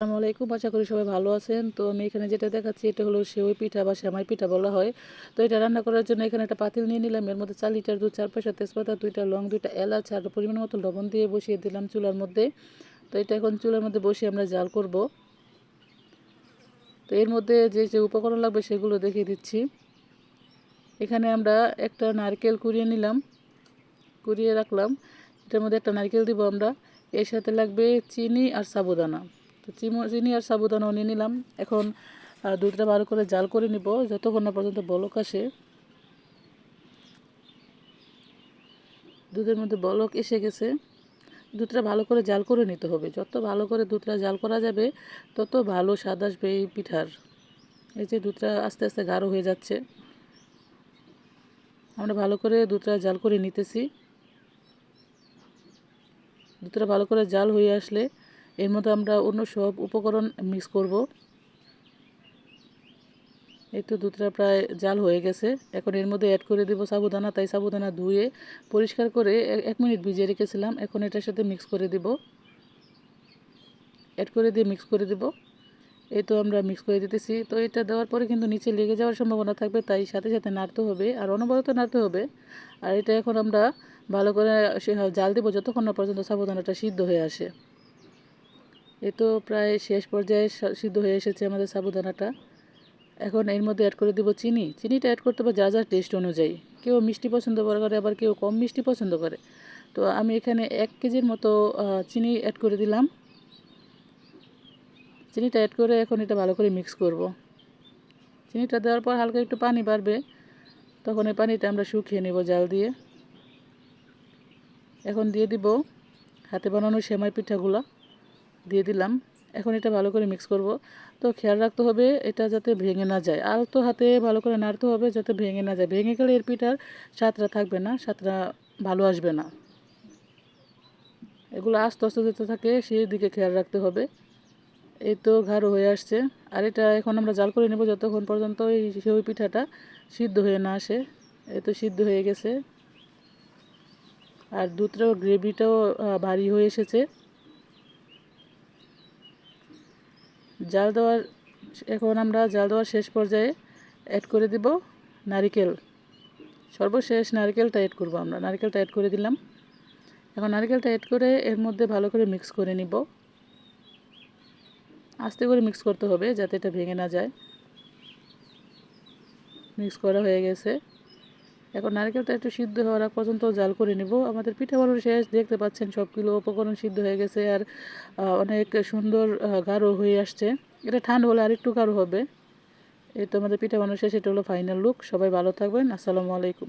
আসসালামু আলাইকুম, আশা করি সবাই ভালো আছেন। তো আমি এখানে যেটা দেখাচ্ছি এটা হলো সেওই পিঠা বা সেমাই পিঠা বলা হয়। তো এটা রান্না করার জন্য এখানে একটা পাতিল নিয়ে নিলাম। এর মধ্যে 4 লিটার দুধ, 4 পয়সা তেজপাতা, 2টা লং, 2টা এলাচ আর পরিমাণ মতো লবণ দিয়ে বসিয়ে দিলাম চুলার মধ্যে। তো এটা এখন চুলার মধ্যে বসিয়ে আমরা জাল করব। তো এর মধ্যে যে যে উপকরণ লাগবে সেগুলো দেখিয়ে দিচ্ছি। এখানে আমরা একটা নারকেল কুড়িয়ে নিলাম, কুড়িয়ে রাখলাম। এটার মধ্যে একটা নারকেল দিব আমরা। এর সাথে লাগবে চিনি আর সাবুদানা। তো চিনি আর সাবুদানাও নিয়ে নিলাম। এখন দুধটা ভালো করে জাল করে নিব যতক্ষণ না পর্যন্ত বলক আসে। দুধের মধ্যে বলক এসে গেছে। দুধটা ভালো করে জাল করে নিতে হবে। যত ভালো করে দুধটা জাল করা যাবে তত ভালো স্বাদ আসবে এই পিঠার। এই যে দুধটা আস্তে আস্তে গাঢ় হয়ে যাচ্ছে, আমরা ভালো করে দুধটা জাল করে নিতেছি। দুধটা ভালো করে জাল হয়ে আসলে এর মধ্যে আমরা অন্য সব উপকরণ মিক্স করব। এই তো দুধটা প্রায় জাল হয়ে গেছে। এখন এর মধ্যে অ্যাড করে দেব সাবুদানা। তাই সাবুদানা ধুয়ে পরিষ্কার করে 1 মিনিট ভিজিয়ে রেখেছিলাম। এখন এটার সাথে মিক্স করে দেব, অ্যাড করে দিয়ে মিক্স করে দেব। এই তো আমরা মিক্স করে দিতেছি। তো এটা দেওয়ার পরে কিন্তু নিচে লেগে যাওয়ার সম্ভাবনা থাকবে, তাই সাথে সাথে নাড়তে হবে আর অনবরত নাড়তে হবে। আর এটা এখন আমরা ভালো করে জাল দেবো যতক্ষণ না পর্যন্ত সাবুদানাটা সিদ্ধ হয়ে আসে। এই তো প্রায় শেষ পর্যায়ে সিদ্ধ হয়ে এসেছে আমাদের সাবুদানাটা। এখন এর মধ্যে অ্যাড করে দেবো চিনি। চিনিটা অ্যাড করতে হবে যার যার টেস্ট অনুযায়ী। কেউ মিষ্টি পছন্দ করে, আবার কেউ কম মিষ্টি পছন্দ করে। তো আমি এখানে 1 কেজির মতো চিনি অ্যাড করে দিলাম। চিনিটা অ্যাড করে এখন এটা ভালো করে মিক্স করব। চিনিটা দেওয়ার পর হালকা একটু পানি বাড়বে, তখন এই পানিটা আমরা শুকিয়ে নেব জাল দিয়ে। এখন দিয়ে দিব হাতে বানানো সেমাই পিঠাগুলো, দিয়ে দিলাম। এখন এটা ভালো করে মিক্স করব। তো খেয়াল রাখতে হবে এটা যাতে ভেঙে না যায়, আলতো হাতে ভালো করে নাড়তে হবে যাতে ভেঙে না যায়। ভেঙে গেলে এর পিঠার স্বাদটা থাকবে না, স্বাদটা ভালো আসবে না। এগুলো আস্তে আস্তে যেতে থাকে সেই দিকে খেয়াল রাখতে হবে। এই তো গাঢ় হয়ে আসছে। আর এটা এখন আমরা জাল করে নেব যতক্ষণ পর্যন্ত এই সেওই পিঠাটা সিদ্ধ হয়ে না আসে। এই তো সিদ্ধ হয়ে গেছে আর দুধটাও গ্রেভিটাও ভারী হয়ে এসেছে। জাল দেওয়ার এখন আমরা জাল দেওয়ার শেষ পর্যায়ে অ্যাড করে দিব নারিকেল। সর্বশেষ নারকেলটা অ্যাড করব আমরা। নারকেলটা অ্যাড করে দিলাম। এখন নারকেলটা অ্যাড করে এর মধ্যে ভালো করে মিক্স করে নিব। আস্তে করে মিক্স করতে হবে যাতে এটা ভেঙে না যায়। মিক্স করা হয়ে গেছে। এখন নারকেলটা একটু সিদ্ধ হওয়ার আগ পর্যন্ত জাল করে নিব। আমাদের পিঠা বানানো শেষ, দেখতে পাচ্ছেন সবগুলো উপকরণ সিদ্ধ হয়ে গেছে আর অনেক সুন্দর গাঢ় হয়ে আসছে। এটা ঠান্ডা হলে আরেকটু গাঢ় হবে। এই তো আমাদের পিঠা বানানো শেষ। এটা হলো ফাইনাল লুক। সবাই ভালো থাকবেন। আসসালামু আলাইকুম।